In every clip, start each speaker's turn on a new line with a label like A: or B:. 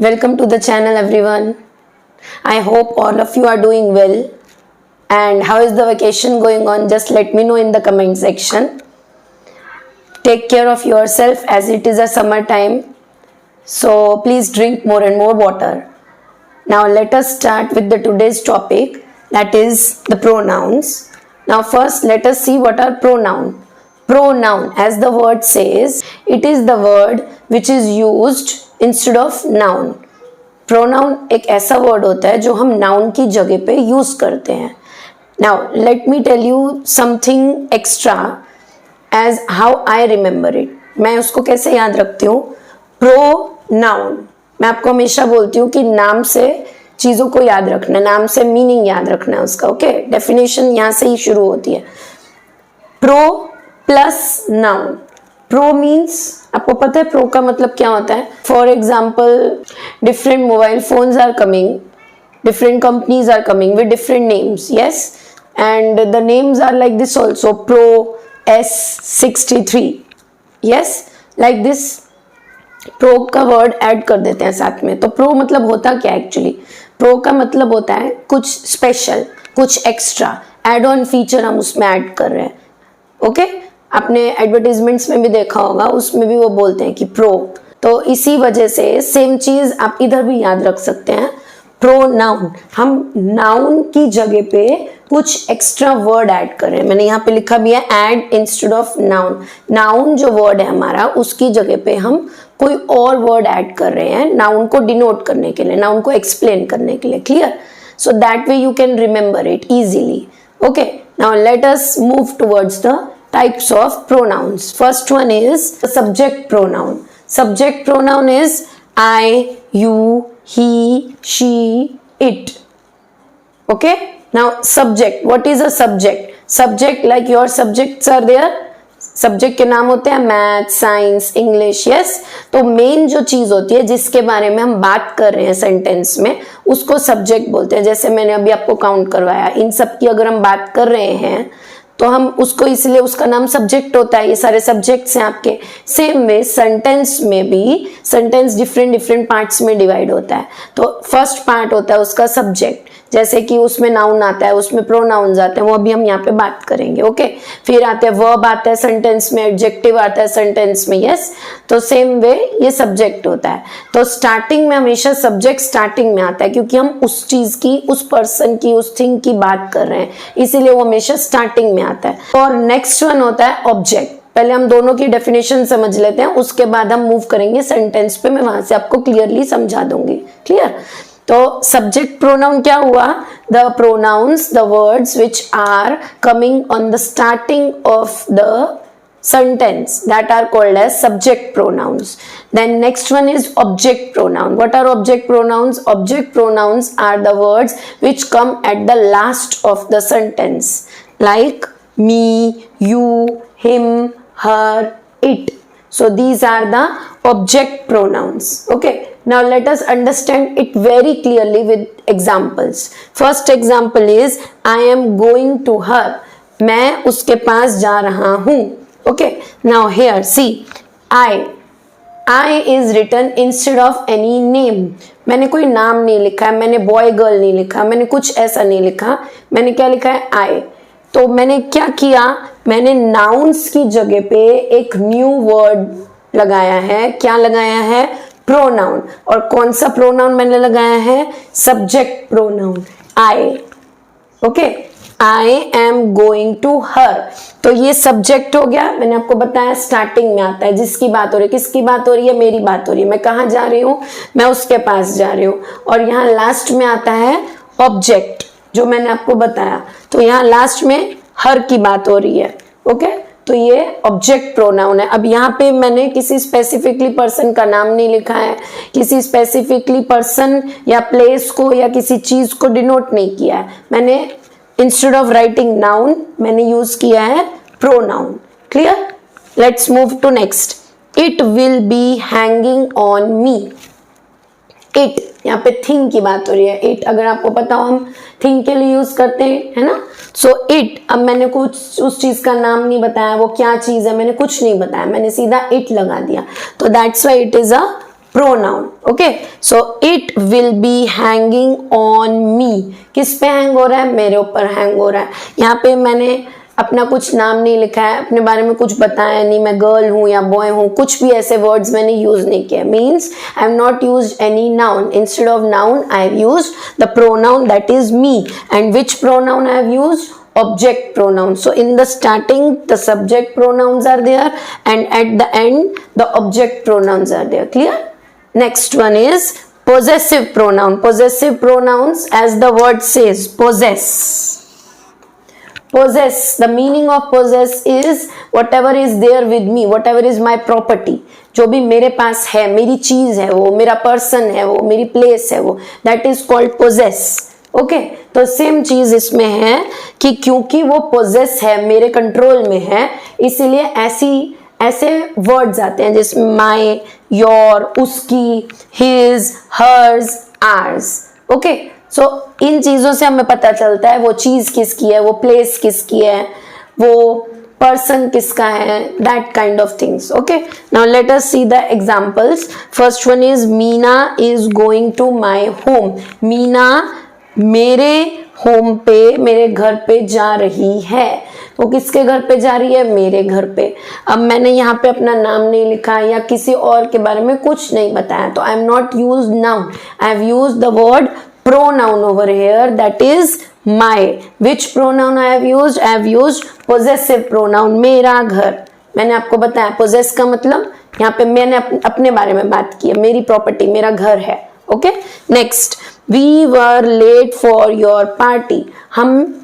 A: Welcome to the channel everyone. I hope all of you are doing well. And how is the vacation going on? Just let me know in the comment section. Take care of yourself as it is a summer time. So please drink more and more water. Now let us start with the today's topic, that is the pronouns. Now first let us see what are pronoun. Pronoun, as the word says, it is the word which is used instead of noun. Pronoun एक ऐसा word होता है जो हम noun की जगह पे use करते हैं. Now let me tell you something extra as how I remember it. मैं उसको कैसे याद रखती हूँ. प्रोनाउन, मैं आपको हमेशा बोलती हूँ कि नाम से चीजों को याद रखना, नाम से मीनिंग याद रखना है उसका. ओके, डेफिनेशन यहाँ से ही शुरू होती है. Pro plus noun. Pro means, आपको पता है प्रो का मतलब क्या होता है. For example, different mobile phones are coming, different companies are coming with different names. Yes, and the names are like this also. Pro S63. Yes, like this. Pro का word add कर देते हैं साथ में. तो प्रो मतलब होता क्या एक्चुअली. प्रो का मतलब होता है कुछ स्पेशल, कुछ एक्स्ट्रा, एड ऑन फीचर हम उसमें ऐड कर रहे हैं. ओके, आपने एडवर्टाइजमेंट्स में भी देखा होगा, उसमें भी वो बोलते हैं कि प्रो. तो इसी वजह से सेम चीज आप इधर भी याद रख सकते हैं. प्रोनाउन, हम नाउन की जगह पे कुछ एक्स्ट्रा वर्ड ऐड कर रहे हैं. मैंने यहाँ पे लिखा भी है add instead of noun. Noun जो वर्ड है हमारा, उसकी जगह पे हम कोई और वर्ड ऐड कर रहे हैं नाउन को डिनोट करने के लिए, नाउन को एक्सप्लेन करने के लिए. Clear? So that way you can remember it easily. Okay, now let us move towards the types of pronouns. First one is subject pronoun. Subject pronoun is I, you, he, she, it. Okay, now subject. What is a subject? Subject, like your subjects are there. Subject के नाम होते हैं math, science, English. Yes, तो main जो चीज होती है जिसके बारे में हम बात कर रहे हैं सेंटेंस में, उसको सब्जेक्ट बोलते हैं. जैसे मैंने अभी आपको काउंट करवाया, इन सब की अगर हम बात कर रहे हैं तो हम उसको, इसलिए उसका नाम सब्जेक्ट होता है. ये सारे सब्जेक्ट्स हैं आपके. सेम वे सेंटेंस में भी, सेंटेंस डिफरेंट डिफरेंट पार्ट्स में डिवाइड होता है. तो फर्स्ट पार्ट होता है उसका सब्जेक्ट, जैसे कि उसमें नाउन आता है, उसमें प्रोनाउंस आते हैं, वो अभी हम यहाँ पे बात करेंगे. ओके, फिर आते हैं वर्ब आता है सेंटेंस में, एडजेक्टिव आता है सेंटेंस में. यस, तो सेम वे ये सब्जेक्ट होता है. तो स्टार्टिंग में हमेशा सब्जेक्ट स्टार्टिंग में आता है, क्योंकि हम उस चीज की, उस पर्सन की, उस थिंग की बात कर रहे हैं, इसीलिए वो हमेशा स्टार्टिंग में आता है. और नेक्स्ट वन होता है ऑब्जेक्ट. पहले हम दोनों की डेफिनेशन समझ लेते हैं, उसके बाद हम मूव करेंगे सेंटेंस पे. मैं वहां से आपको क्लियरली समझा दूंगी. क्लियर? तो सब्जेक्ट प्रोनाउन क्या हुआ? The pronouns, the words which are coming on the starting of the sentence, that are called as subject pronouns. Then next one is object pronoun. What are object pronouns? Object pronouns are the words which come at the last of the sentence, like me, you, him, her, it. So these are the object pronouns. Okay, now let us understand it very clearly with examples. First example is I am going to her. मैं उसके पास जा रहा हूँ. Okay, now here see, I is written instead of any name. मैंने कोई नाम नहीं लिखा है, मैंने बॉय गर्ल नहीं लिखा, मैंने कुछ ऐसा नहीं लिखा. मैंने क्या लिखा है? I. तो मैंने क्या किया? मैंने नाउन्स की जगह पे एक न्यू वर्ड लगाया है. क्या लगाया है? प्रोनाउन. और कौन सा प्रोनाउन मैंने लगाया है? Subject pronoun, I. Okay, I am going to her. तो ये सब्जेक्ट हो गया. मैंने आपको बताया स्टार्टिंग में आता है, जिसकी बात हो रही है. किसकी बात हो रही है? मेरी बात हो रही है. मैं कहाँ जा रही हूँ? मैं उसके पास जा रही हूँ. और यहाँ लास्ट में आता है ऑब्जेक्ट, जो मैंने आपको बताया. तो यहाँ लास्ट में हर की बात हो रही है. ओके, तो ये ऑब्जेक्ट प्रोनाउन है. अब यहाँ पे मैंने किसी स्पेसिफिकली पर्सन का नाम नहीं लिखा है, किसी स्पेसिफिकली पर्सन या प्लेस को या किसी चीज को डिनोट नहीं किया है. मैंने इंस्टेड ऑफ राइटिंग नाउन मैंने यूज किया है pronoun. Clear? Let's move to next. It will be hanging on me. It, यहाँ पे थिंग की बात हो रही है. इट, अगर आपको पता हो, हम थिंग के लिए यूज करते हैं, है ना. सो इट, अब मैंने कुछ उस चीज का नाम नहीं बताया, वो क्या चीज है मैंने कुछ नहीं बताया, मैंने सीधा इट लगा दिया. तो that's why it is a pronoun. Okay, so it will be hanging on me. किस पे हैंग हो रहा है? मेरे ऊपर हैंग हो रहा है. यहाँ पे मैंने अपना कुछ नाम नहीं लिखा है, अपने बारे में कुछ बताया नहीं, मैं गर्ल हूँ या बॉय हूँ, कुछ भी ऐसे वर्ड्स मैंने यूज नहीं किया. Means I have not used any noun. Instead of noun I have used the pronoun that is me. And which pronoun I have used? Object pronoun. So in the starting the subject pronouns are there and at the end the object pronouns are there. Clear? Next one is possessive pronoun. Possessive pronouns, as the word says, possess. Possess, the meaning of possess is whatever is there with me, whatever is my property. जो भी मेरे पास है, मेरी चीज है वो, मेरा person है वो, मेरी प्लेस है वो, that is called possess. Okay, तो सेम चीज इसमें है कि क्योंकि वो पोजेस है, मेरे कंट्रोल में है, इसीलिए ऐसे वर्ड्स आते हैं जिसमें माई, योर, उसकी, हिज, हर्स, आर्स. ओके, सो इन चीजों से हमें पता चलता है वो चीज किसकी है, वो प्लेस किसकी है, वो पर्सन किसका है, that kind of things. Okay, now let us see the examples. First one is Meena is going to my home. Meena मेरे होम पे, मेरे घर पे जा रही है. वो किसके घर पे जा रही है? मेरे घर पे. अब मैंने यहाँ पे अपना नाम नहीं लिखा या किसी और के बारे में कुछ नहीं बताया, तो I am not use noun, I have use the word pronoun over here, that is my. Which pronoun I have used? I have used possessive pronoun. मेरा घर. मैंने आपको बताया possess का मतलब यहाँ पे मैंने अपने बारे में बात की है, मेरी प्रॉपर्टी, मेरा घर है. Okay, next, we were late for your party. हम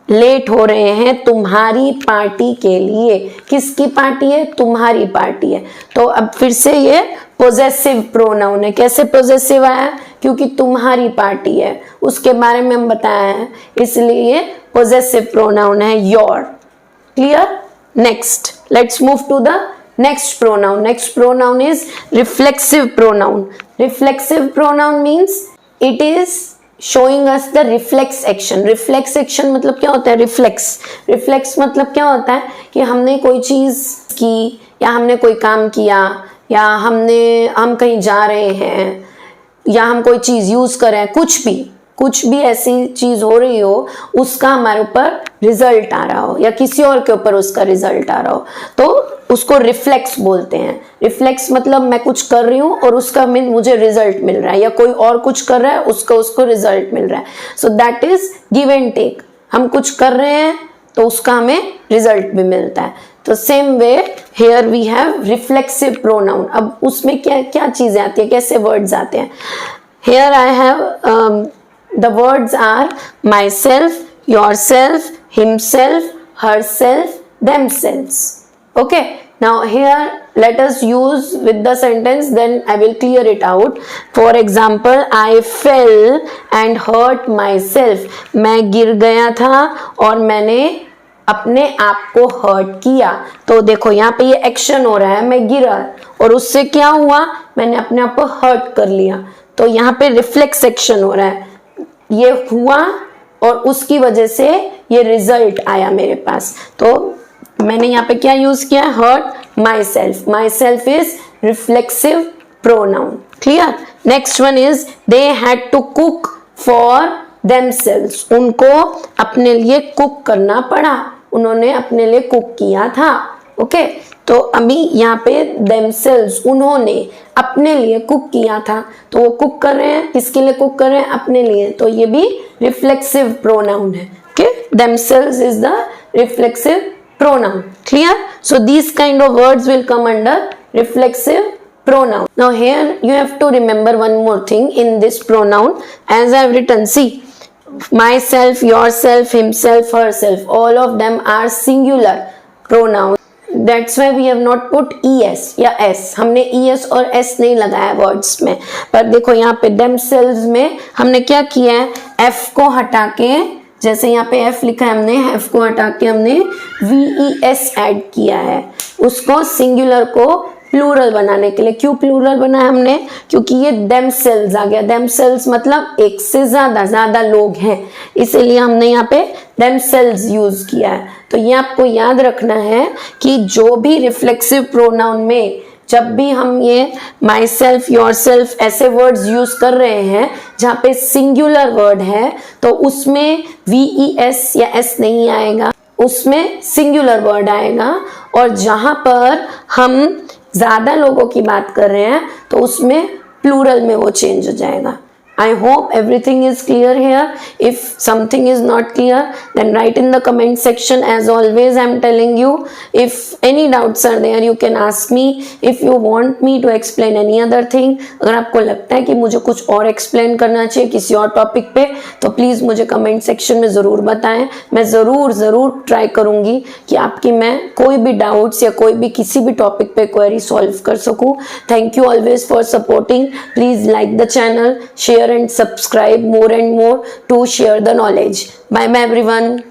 A: लेट हो रहे हैं तुम्हारी पार्टी के लिए. किसकी पार्टी है? तुम्हारी पार्टी है. तो अब फिर से ये पोजेसिव प्रोनाउन है. कैसे पोजेसिव आया? क्योंकि तुम्हारी पार्टी है, उसके बारे में हम बताया है, इसलिए पोजेसिव प्रोनाउन है your. Clear? Next, let's move to the next pronoun. Next pronoun is reflexive pronoun. Reflexive pronoun means it is showing us the reflex action. Reflex action मतलब क्या होता है? reflex मतलब क्या होता है कि हमने कोई चीज की या हमने कोई काम किया या हम कहीं जा रहे हैं या हम कोई चीज यूज कर रहे हैं, कुछ भी ऐसी चीज हो रही हो, उसका हमारे ऊपर रिजल्ट आ रहा हो या किसी और के ऊपर उसका रिजल्ट आ रहा हो, तो उसको रिफ्लेक्स बोलते हैं. रिफ्लेक्स मतलब मैं कुछ कर रही हूँ और उसका मुझे रिजल्ट मिल रहा है, या कोई और कुछ कर रहा है उसको रिजल्ट मिल रहा है. So that is give and take. हम कुछ कर रहे हैं तो उसका हमें रिजल्ट भी मिलता है. तो same way here we have reflexive pronoun. अब उसमें क्या क्या चीजें आती है, कैसे वर्ड्स आते हैं? Here I have the words are myself, yourself, himself, herself, themselves. Okay, now here let us use with the sentence, then I will clear it out. For example, I fell and hurt myself. मैं गिर गया था और मैंने अपने आप को hurt किया. तो देखो यहाँ पे ये एक्शन हो रहा है, मैं गिरा और उससे क्या हुआ? मैंने अपने आप को हर्ट कर लिया. तो यहाँ पे रिफ्लेक्स एक्शन हो रहा है, ये हुआ और उसकी वजह से ये रिजल्ट आया मेरे पास. तो मैंने यहाँ पे क्या यूज किया? Hurt myself. Myself is reflexive pronoun. Clear? Next one is they had to cook for themselves. उनको अपने लिए कुक करना पड़ा, उन्होंने अपने लिए कुक किया था. ओके, तो अभी यहाँ पे themselves, उन्होंने अपने लिए कुक किया था, तो वो कुक कर रहे हैं, किसके लिए कुक कर रहे हैं? अपने लिए. तो ये भी रिफ्लेक्सिव प्रोनाउन है. Okay, themselves is the reflexive pronoun. Clear? So these kind of words will come under reflexive pronoun. Now here you have to remember one more thing in this pronoun, as I have written. See, myself, yourself, himself, herself, all of them are singular pronouns. That's why we have not put es या s. हमने es और s नहीं लगाया words में. पर देखो यहाँ पे themselves में हमने क्या किया है? f को हटा के, जैसे यहाँ पे f लिखा है, हमने f को हटा के हमने ves ऐड किया है, उसको सिंगुलर को प्लूरल बनाने के लिए. क्यों प्लूरल बनाया हमने? क्योंकि ये themselves आ गया. themselves मतलब एक से ज्यादा लोग हैं, इसीलिए हमने यहाँ पे themselves यूज किया है. तो ये आपको याद रखना है कि जो भी रिफ्लेक्सिव प्रोनाउन में जब भी हम ये माई सेल्फ, योर सेल्फ ऐसे वर्ड्स यूज कर रहे हैं जहाँ पे सिंगुलर वर्ड है तो उसमें VES या S नहीं आएगा, उसमें सिंगुलर वर्ड आएगा। और जहाँ पर हम ज्यादा लोगों की बात कर रहे हैं तो उसमें प्लूरल में वो चेंज हो जाएगा। I hope everything is clear here. If something is not clear, then write in the comment section. As always, I'm telling you, if any doubts are there, you can ask me. If you want me to explain any other thing, अगर आपको लगता है कि मुझे कुछ और explain करना चाहिए किसी और topic पे, तो please मुझे comment section में ज़रूर बताएं। मैं ज़रूर try करूँगी कि आपकी मैं कोई भी doubts या कोई भी किसी भी topic पे query solve कर सकूँ। Thank you always for supporting. Please like the channel, share and subscribe more and more to share the knowledge. Bye bye everyone.